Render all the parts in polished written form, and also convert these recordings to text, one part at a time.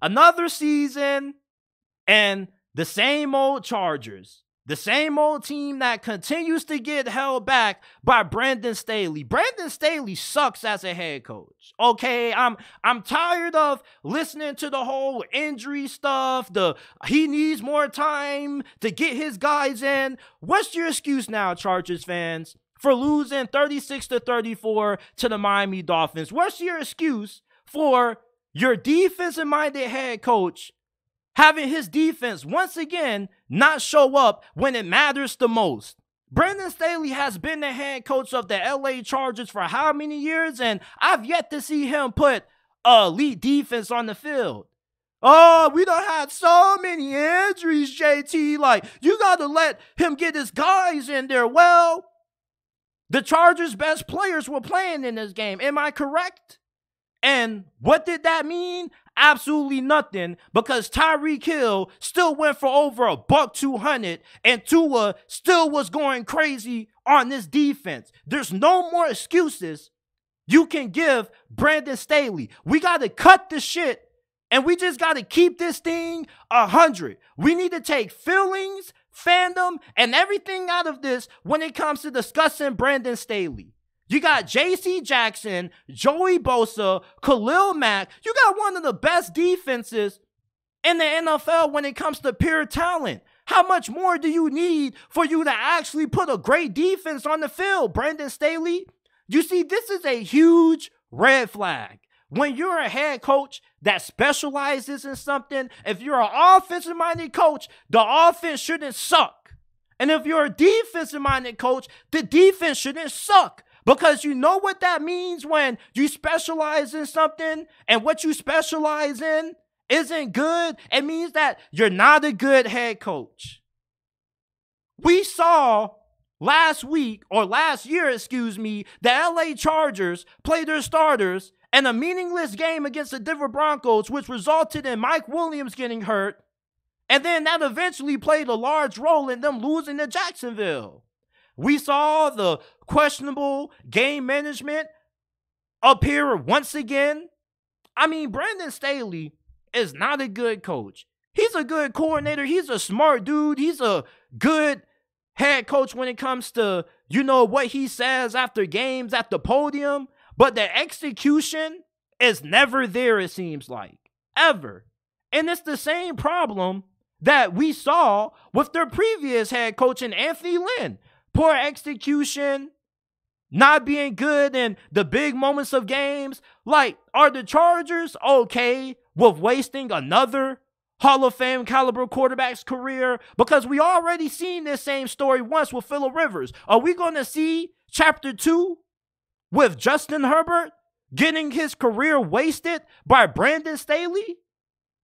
Another season and the same old Chargers. The same old team that continues to get held back by Brandon Staley. Brandon Staley sucks as a head coach. Okay, I'm tired of listening to the whole injury stuff. He needs more time to get his guys in. What's your excuse now, Chargers fans, for losing 36-34 to the Miami Dolphins? What's your excuse for your defensive-minded head coach having his defense once again not show up when it matters the most? Brandon Staley has been the head coach of the LA Chargers for how many years, and I've yet to see him put elite defense on the field. Oh, we done had so many injuries, JT. Like, you got to let him get his guys in there. Well, the Chargers' best players were playing in this game. Am I correct? And what did that mean? Absolutely nothing, because Tyreek Hill still went for over $1,200 and Tua still was going crazy on this defense. There's no more excuses you can give Brandon Staley. We got to cut the shit and we just got to keep this thing 100. We need to take feelings, fandom, and everything out of this when it comes to discussing Brandon Staley. You got J.C. Jackson, Joey Bosa, Khalil Mack. You got one of the best defenses in the NFL when it comes to pure talent. How much more do you need for you to actually put a great defense on the field, Brandon Staley? You see, this is a huge red flag. When you're a head coach that specializes in something, if you're an offensive-minded coach, the offense shouldn't suck. And if you're a defensive-minded coach, the defense shouldn't suck. Because you know what that means when you specialize in something and what you specialize in isn't good? It means that you're not a good head coach. We saw last year, the LA Chargers play their starters in a meaningless game against the Denver Broncos, which resulted in Mike Williams getting hurt. And then that eventually played a large role in them losing to Jacksonville. We saw the questionable game management appear once again. I mean, Brandon Staley is not a good coach. He's a good coordinator. He's a smart dude. He's a good head coach when it comes to, what he says after games at the podium. But the execution is never there, it seems like. Ever. And it's the same problem that we saw with their previous head coach in Anthony Lynn. Poor execution, not being good in the big moments of games. Like, are the Chargers okay with wasting another Hall of Fame caliber quarterback's career? Because we already seen this same story once with Phillip Rivers. Are we going to see chapter 2 with Justin Herbert getting his career wasted by Brandon Staley?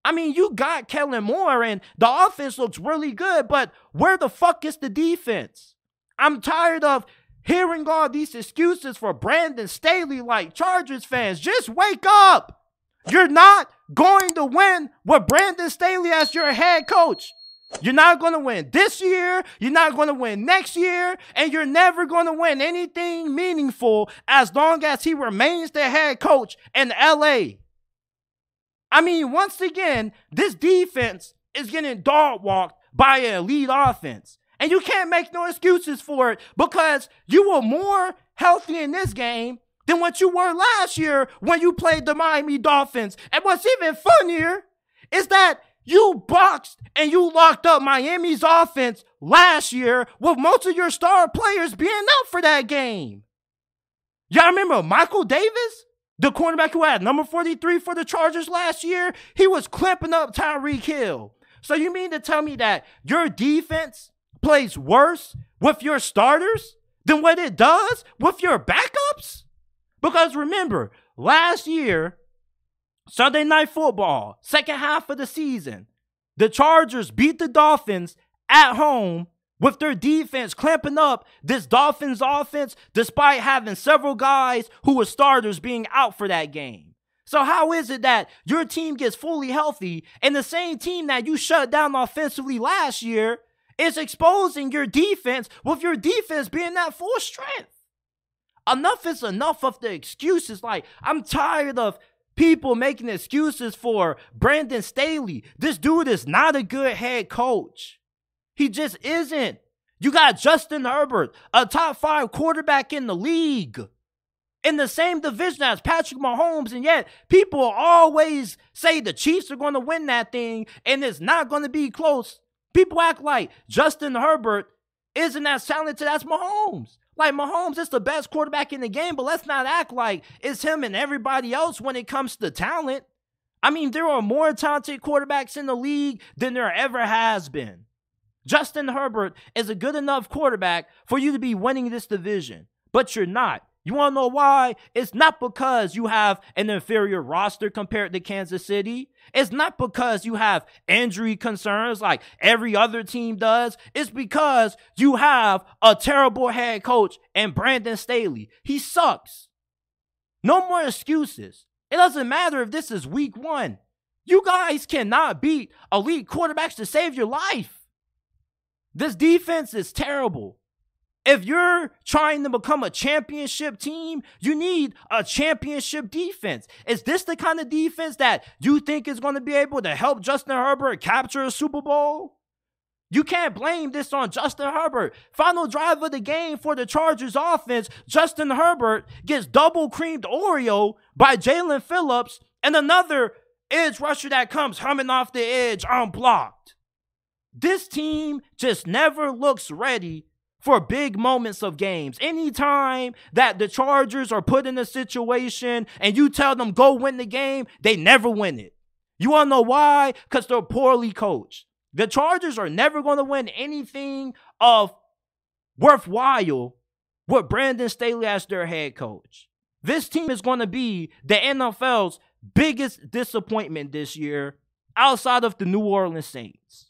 I mean, you got Kellen Moore and the offense looks really good, but where the fuck is the defense? I'm tired of hearing all these excuses for Brandon Staley. Like, Chargers fans, just wake up. You're not going to win with Brandon Staley as your head coach. You're not going to win this year. You're not going to win next year. And you're never going to win anything meaningful as long as he remains the head coach in LA. I mean, once again, this defense is getting dog-walked by an elite offense. And you can't make no excuses for it because you were more healthy in this game than what you were last year when you played the Miami Dolphins. And what's even funnier is that you boxed and you locked up Miami's offense last year with most of your star players being out for that game. Y'all remember Michael Davis, the cornerback who had number 43 for the Chargers last year? He was clamping up Tyreek Hill. So you mean to tell me that your defense plays worse with your starters than what it does with your backups? Because remember, last year, Sunday Night Football, second half of the season, the Chargers beat the Dolphins at home with their defense clamping up this Dolphins offense despite having several guys who were starters being out for that game. So how is it that your team gets fully healthy and the same team that you shut down offensively last year is exposing your defense with your defense being at full strength? Enough is enough of the excuses. Like, I'm tired of people making excuses for Brandon Staley. This dude is not a good head coach. He just isn't. You got Justin Herbert, a top 5 quarterback in the league, in the same division as Patrick Mahomes, and yet people always say the Chiefs are going to win that thing and it's not going to be close. People act like Justin Herbert isn't as talented as Mahomes. Like, Mahomes is the best quarterback in the game, but let's not act like it's him and everybody else when it comes to talent. I mean, there are more talented quarterbacks in the league than there ever has been. Justin Herbert is a good enough quarterback for you to be winning this division, but you're not. You want to know why? It's not because you have an inferior roster compared to Kansas City. It's not because you have injury concerns like every other team does. It's because you have a terrible head coach and Brandon Staley. He sucks. No more excuses. It doesn't matter if this is week 1. You guys cannot beat elite quarterbacks to save your life. This defense is terrible. If you're trying to become a championship team, you need a championship defense. Is this the kind of defense that you think is going to be able to help Justin Herbert capture a Super Bowl? You can't blame this on Justin Herbert. Final drive of the game for the Chargers offense, Justin Herbert gets double creamed Oreo by Jalen Phillips and another edge rusher that comes humming off the edge unblocked. This team just never looks ready for big moments of games. Anytime that the Chargers are put in a situation and you tell them go win the game, they never win it. You want to know why? Because they're poorly coached. The Chargers are never going to win anything of worthwhile with Brandon Staley as their head coach. This team is going to be the NFL's biggest disappointment this year outside of the New Orleans Saints.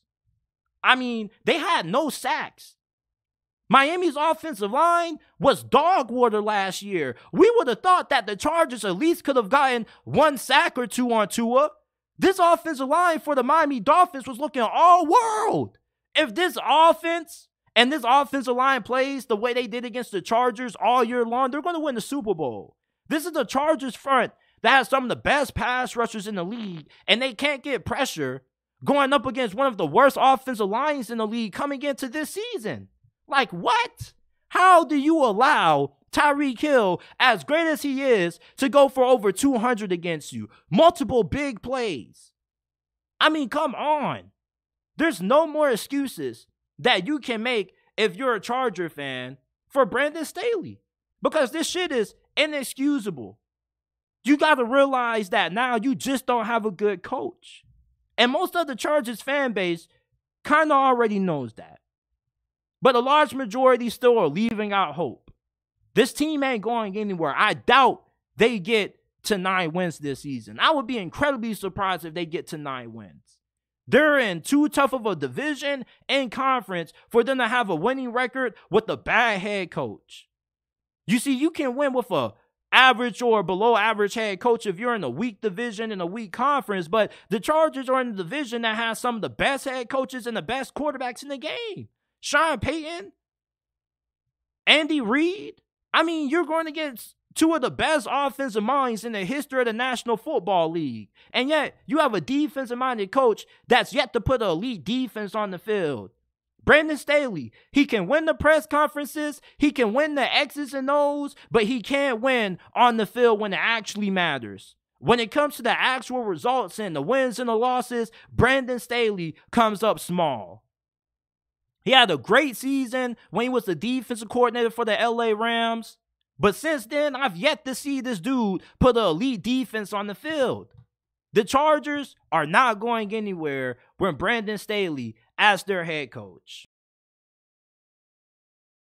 I mean, they had no sacks. Miami's offensive line was dog water last year. We would have thought that the Chargers at least could have gotten 1 sack or 2 on Tua. This offensive line for the Miami Dolphins was looking all world. If this offense and this offensive line plays the way they did against the Chargers all year long, they're going to win the Super Bowl. This is the Chargers front that has some of the best pass rushers in the league, and they can't get pressure going up against one of the worst offensive lines in the league coming into this season. Like, what? How do you allow Tyreek Hill, as great as he is, to go for over 200 against you? Multiple big plays. I mean, come on. There's no more excuses that you can make if you're a Charger fan for Brandon Staley, because this shit is inexcusable. You got to realize that now you just don't have a good coach. And most of the Chargers fan base kind of already knows that. But a large majority still are leaving out hope. This team ain't going anywhere. I doubt they get to 9 wins this season. I would be incredibly surprised if they get to 9 wins. They're in too tough of a division and conference for them to have a winning record with a bad head coach. You see, you can win with a average or below average head coach if you're in a weak division and a weak conference, but the Chargers are in a division that has some of the best head coaches and the best quarterbacks in the game. Sean Payton, Andy Reid. I mean, you're going to get 2 of the best offensive minds in the history of the National Football League. And yet, you have a defensive-minded coach that's yet to put an elite defense on the field. Brandon Staley, he can win the press conferences, he can win the X's and O's, but he can't win on the field when it actually matters. When it comes to the actual results and the wins and the losses, Brandon Staley comes up small. He had a great season when he was the defensive coordinator for the LA Rams. But since then, I've yet to see this dude put an elite defense on the field. The Chargers are not going anywhere when Brandon Staley as their head coach.